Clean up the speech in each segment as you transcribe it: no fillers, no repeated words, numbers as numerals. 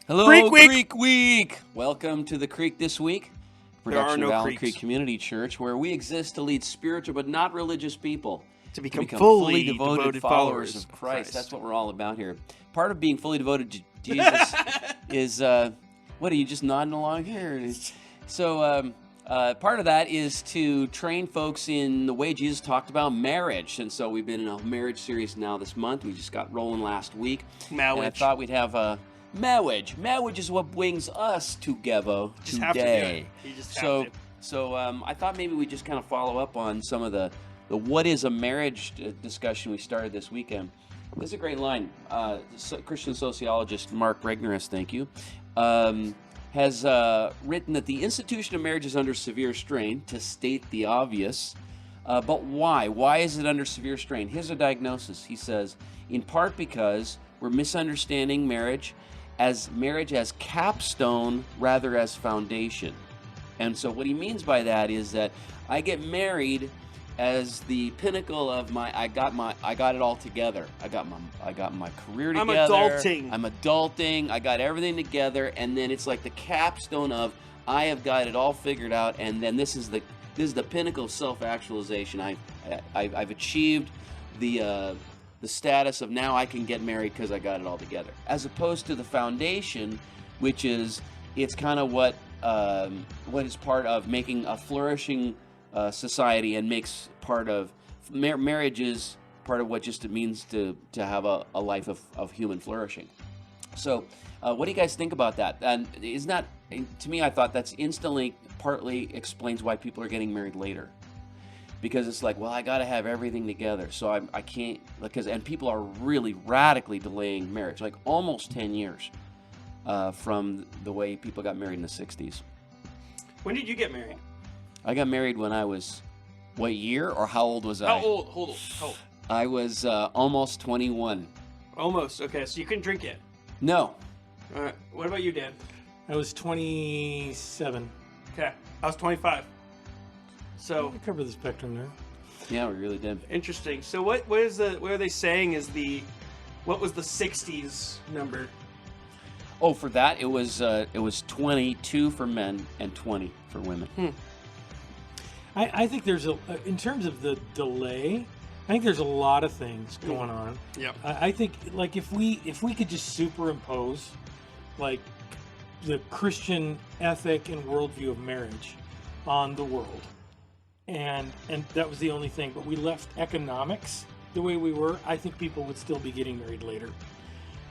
Hello, Creek Week! Creek Week! Welcome to the Creek This Week, production no of Allen creeks. Creek Community Church, where we exist to lead spiritual but not religious people To become fully devoted followers of Christ. That's what we're all about here. Part of being fully devoted to Jesus is, what are you just nodding along here? So, part of that is to train folks in the way Jesus talked about marriage. And so we've been in a marriage series now this month. We just got rolling last week. And I thought we'd have a marriage. Marriage is what brings us together today. You just have to. So I thought maybe we'd just kind of follow up on some of the what is a marriage discussion we started this weekend. This is a great line. Christian sociologist Mark Regnerus, thank you, has written that the institution of marriage is under severe strain, to state the obvious. But why? Why is it under severe strain? Here's a diagnosis. He says, in part because we're misunderstanding marriage as capstone rather as foundation. And so what he means by that is that I get married as the pinnacle of I got it all together. I got my career together. I'm adulting. I got everything together, and then it's like the capstone of I have got it all figured out, and then this is the pinnacle of self-actualization. I've achieved the status of now I can get married because I got it all together, as opposed to the foundation, which is it's kind of what is part of making a flourishing society, and makes part of marriage is part of what just it means to have a life of human flourishing. So what do you guys think about that? And to me, I thought that's instantly partly explains why people are getting married later. Because it's like, well, I got to have everything together, so I can't, and people are really radically delaying marriage, like almost 10 years from the way people got married in the 60s. When did you get married? I got married when I was, what year, or how old was I? How old? Hold on. How old? I was almost 21. Almost, okay, so you couldn't drink yet? No. All right, what about you, Dan? I was 27. Okay, I was 25. So We cover the spectrum there. Yeah, we really did. interesting. So what are they saying is what was the 60s number? Oh, for that, it was 22 for men and 20 for women. I think there's in terms of the delay, I think there's a lot of things going on. Yep. I think like if we could just superimpose like the Christian ethic and worldview of marriage on the world, and that was the only thing, but we left economics the way we were, I think people would still be getting married later.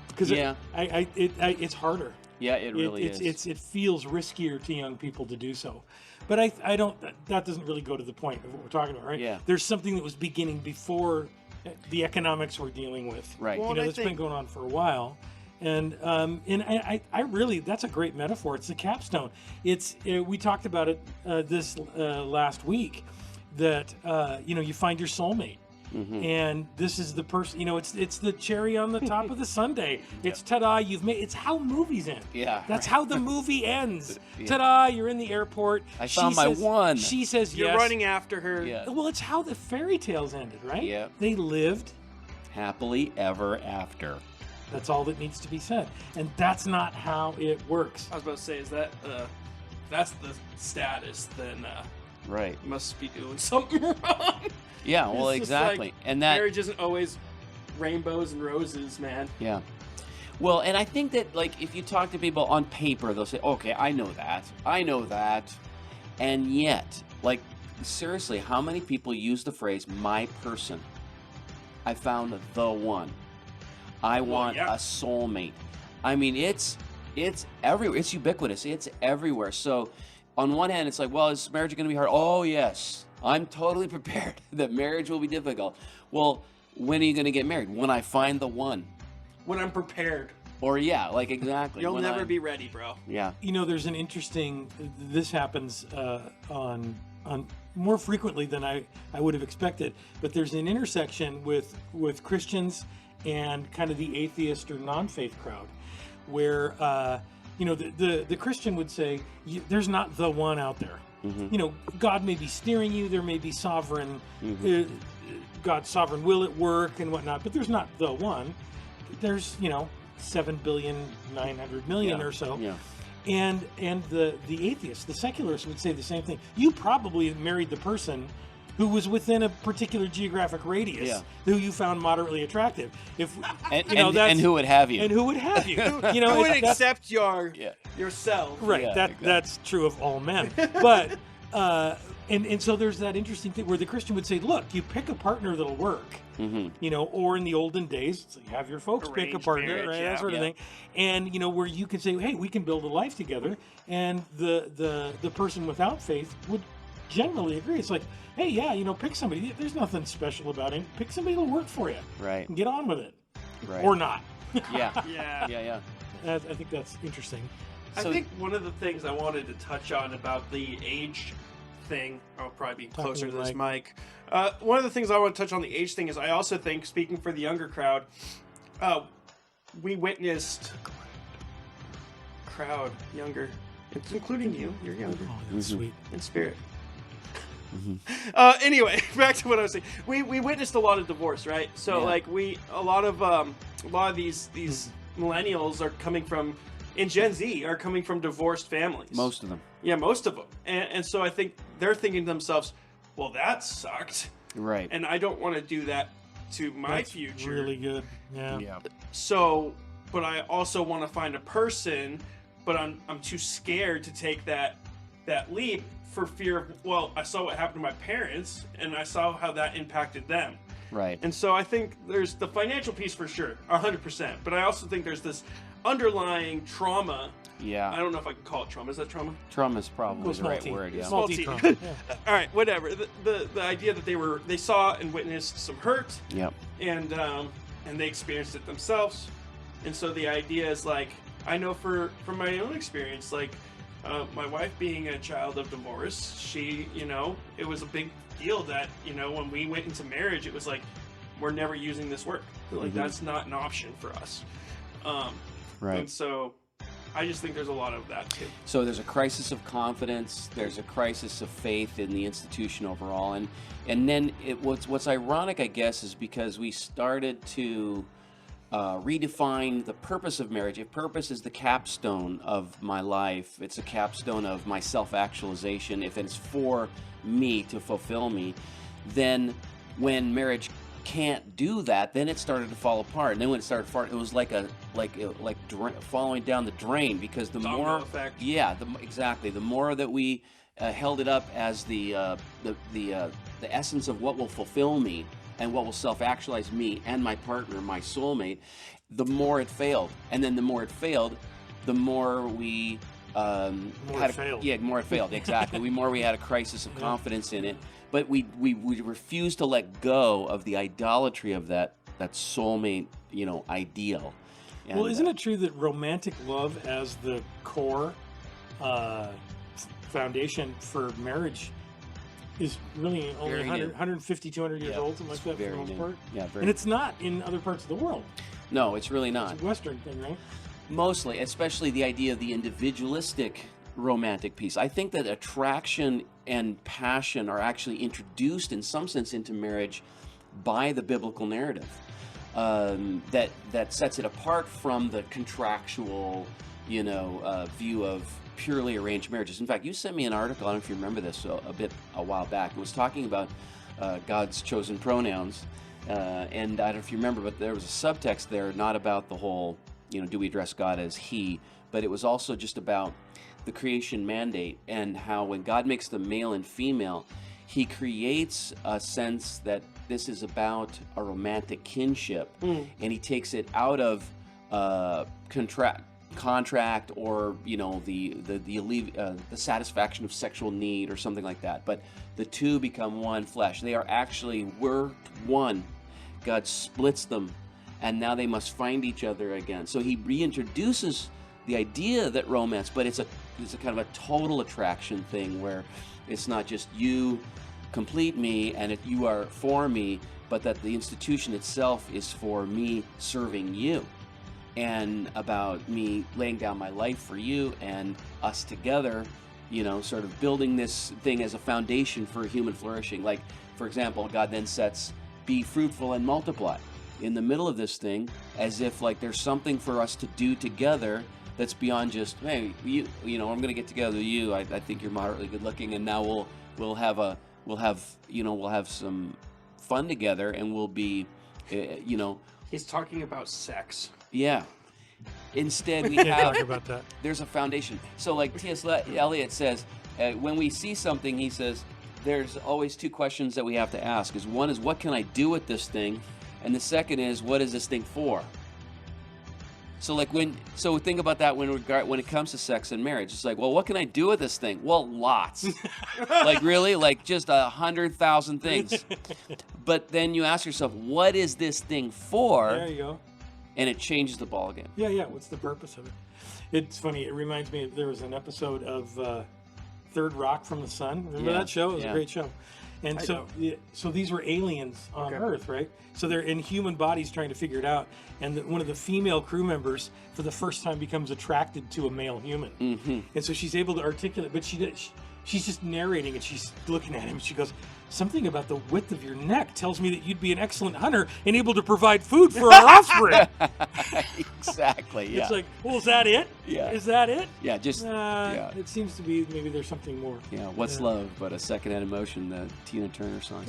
Because it's harder. Yeah, it really is. It feels riskier to young people to do so. But I don't. That doesn't really go to the point of what we're talking about, right? Yeah. There's something that was beginning before the economics we're dealing with. Right. Well, That's been going on for a while, and I really, that's a great metaphor. It's the capstone. We talked about it this last week, that you find your soulmate. Mm-hmm. And this is the person, it's the cherry on the top of the sundae. It's ta-da, it's how movies end. Yeah. That's how the movie ends. Yeah. Ta-da, you're in the airport. I found my one. She says yes. You're running after her. Yeah. Well, it's how the fairy tales ended, right? Yeah. They lived happily ever after. That's all that needs to be said. And that's not how it works. I was about to say, is that that's the status, then right. must be doing something wrong. Yeah, well, exactly. And that marriage isn't always rainbows and roses, man. Yeah. Well, and I think that, like, if you talk to people on paper, they'll say, okay, I know that. And yet, like, seriously, how many people use the phrase, my person? I found the one. I want a soulmate. I mean, it's everywhere. It's ubiquitous. It's everywhere. So, on one hand, it's like, well, is marriage going to be hard? Oh, yes. I'm totally prepared that marriage will be difficult. Well, when are you going to get married? When I find the one. When I'm prepared. Or exactly. You'll never be ready, bro. Yeah. There's an interesting. This happens on more frequently than I would have expected. But there's an intersection with Christians and kind of the atheist or non-faith crowd, where the Christian would say there's not the one out there. Mm-hmm. God may be steering you. There may be sovereign, God's sovereign will at work and whatnot, but there's not the one. There's, 7,900,000,000 Yeah. or so. Yeah. And the atheists, the secularists would say the same thing. You probably married the person who was within a particular geographic radius, Yeah. who you found moderately attractive. If And, you know, that's, and who would have you? and who would have you? You Who know, would that's- accept Yeah. yourself? right. Yeah, that exactly. that's true of all men. But and so there's that interesting thing where the Christian would say, look, you pick a partner that'll work. Mm-hmm. You know, or in the olden days, so you have your folks pick a Arranged partner, marriage, right, yeah. that sort of Yeah. thing, and you know where you can say, hey, we can build a life together, and the person without faith would generally agree. It's like, hey, yeah, you know, pick somebody. There's nothing special about him. Pick somebody that'll work for you. Right. And get on with it, Right. or not. Yeah. Yeah. Yeah. I think that's interesting. I So- think one of the things I wanted to touch on about the age thing, I'll probably be closer to this mic. One of the things I want to touch on the age thing is I also think, speaking for the younger crowd, we witnessed younger. It's including you. You're younger Oh, that's sweet. in spirit. Mm-hmm. Anyway, back to what I was saying. We witnessed a lot of divorce, right? So Yeah. like a lot of these millennials are coming from, in Gen Z, are coming from divorced families. Most of them. Yeah, most of them. And so I think they're thinking to themselves, well, that sucked, Right. and I don't want to do that to my That's future. really good. Yeah. Yeah. So, but I also want to find a person, but I'm too scared to take that leap for fear of, well, I saw what happened to my parents and I saw how that impacted them. Right. And so I think there's the financial piece for sure, 100%. But I also think there's this underlying trauma. I Yeah. don't know if I can call it trauma. Is that trauma? Trauma is probably Go the small right T. word. Yeah. Small Small T T. trauma. Yeah. All right, whatever. The idea that they saw and witnessed some hurt, Yep. and they experienced it themselves. And so the idea is like, I know from my own experience, like my wife being a child of divorce, she, you know, it was a big deal that, you know, when we went into marriage, it was like, we're never using this word. Like, that's not an option for us. Right. And so I just think there's a lot of that too. So there's a crisis of confidence. There's a crisis of faith in the institution overall, and then what's ironic, I guess, is because we started to redefine the purpose of marriage. If purpose is the capstone of my life, it's a capstone of my self-actualization. If it's for me to fulfill me, then when marriage can't do that, then it started to fall apart. And then when it started to fall, it was like falling down the drain, because the Domino more effect. yeah, exactly, the more that we held it up as the essence of what will fulfill me and what will self-actualize me and my partner, my soulmate, the more it failed. And then the more it failed, the more we it failed. Yeah, more it failed, exactly. We had a crisis of confidence in it. But we refused to let go of the idolatry of that soulmate, you know, ideal. And, Well, isn't it true that romantic love as the core foundation for marriage is really only Very 100, new. 150, 200 years Yeah, old, something like that, for very the most new. part? Yeah, very. And it's not in other parts of the world. No, it's really not. It's a Western thing, right? Mostly, especially the idea of the individualistic romantic piece. I think that attraction and passion are actually introduced in some sense into marriage by the biblical narrative. That sets it apart from the contractual, you know, view of purely arranged marriages. In fact, you sent me an article, I don't know if you remember this, a while back. It was talking about God's chosen pronouns, and I don't know if you remember, but there was a subtext there, not about the whole, you know, do we address God as He, but it was also just about the creation mandate and how when God makes them male and female, He creates a sense that this is about a romantic kinship, and He takes it out of contract or, you know, the satisfaction of sexual need or something like that. But the two become one flesh. They were one. God splits them, and now they must find each other again. So He reintroduces the idea that romance, but it's a kind of a total attraction thing where it's not just you complete me and you are for me, but that the institution itself is for me serving you and about me laying down my life for you and us together, you know, sort of building this thing as a foundation for human flourishing. Like, for example, God then sets, be fruitful and multiply. in the middle of this thing, as if like there's something for us to do together that's beyond just, hey, you know, I'm gonna get together with you. I think you're moderately good looking, and now we'll have some fun together, and we'll be, you know. He's talking about sex. Yeah. Instead, we Can't have talk about that. there's a foundation. So like T.S. Eliot says, when we see something, he says, there's always two questions that we have to ask. One is, what can I do with this thing? And the second is, what is this thing for? So think about that when it comes to sex and marriage. It's like, well, what can I do with this thing? Well, lots. Like really, like just 100,000 things. But then you ask yourself, what is this thing for? There you go. And it changes the ball game. Yeah. What's the purpose of it? It's funny. It reminds me. There was an episode of Third Rock from the Sun. Remember that show? It was a great show. And so these were aliens on Earth, right? So they're in human bodies trying to figure it out. And one of the female crew members, for the first time, becomes attracted to a male human. Mm-hmm. And so she's able to articulate, but she's just narrating, and she's looking at him. And she goes, something about the width of your neck tells me that you'd be an excellent hunter and able to provide food for our offspring. Exactly. Yeah. It's like, well, is that it? Yeah. Is that it? Yeah. Just. Yeah. It seems to be maybe there's something more. Yeah. What's love but a second-hand emotion? The Tina Turner song.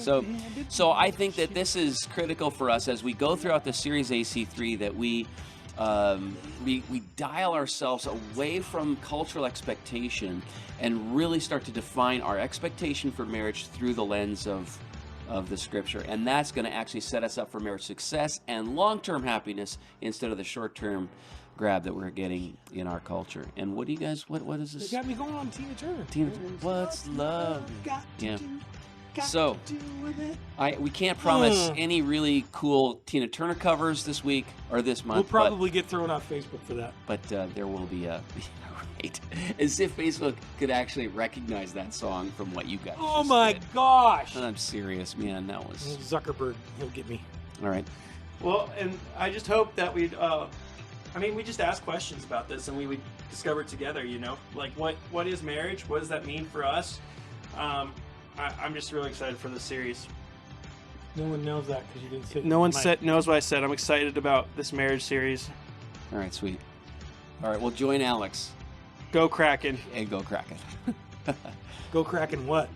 So I think that this is critical for us as we go throughout the series AC3, that we dial ourselves away from cultural expectation and really start to define our expectation for marriage through the lens of the Scripture, and that's going to actually set us up for marriage success and long-term happiness instead of the short-term grab that we're getting in our culture. And what do you guys? What is this? You got me going on Tina Turner. What's love? Yeah. Got So, to do with it. we can't promise any really cool Tina Turner covers this week or this month. We'll probably get thrown off Facebook for that. But there will be a right, as if Facebook could actually recognize that song from what you guys. Oh just my did. gosh! I'm serious, man. That was Zuckerberg. He'll get me. all right. Well, and I just hope that we just ask questions about this and we would discover together, you know, like what is marriage? What does that mean for us? I'm just really excited for this series. No one knows that because you didn't say. No one knows what I said. I'm excited about this marriage series. All right, sweet. All right, well, join Alex Go Kraken. and go Kraken. Go Kraken what?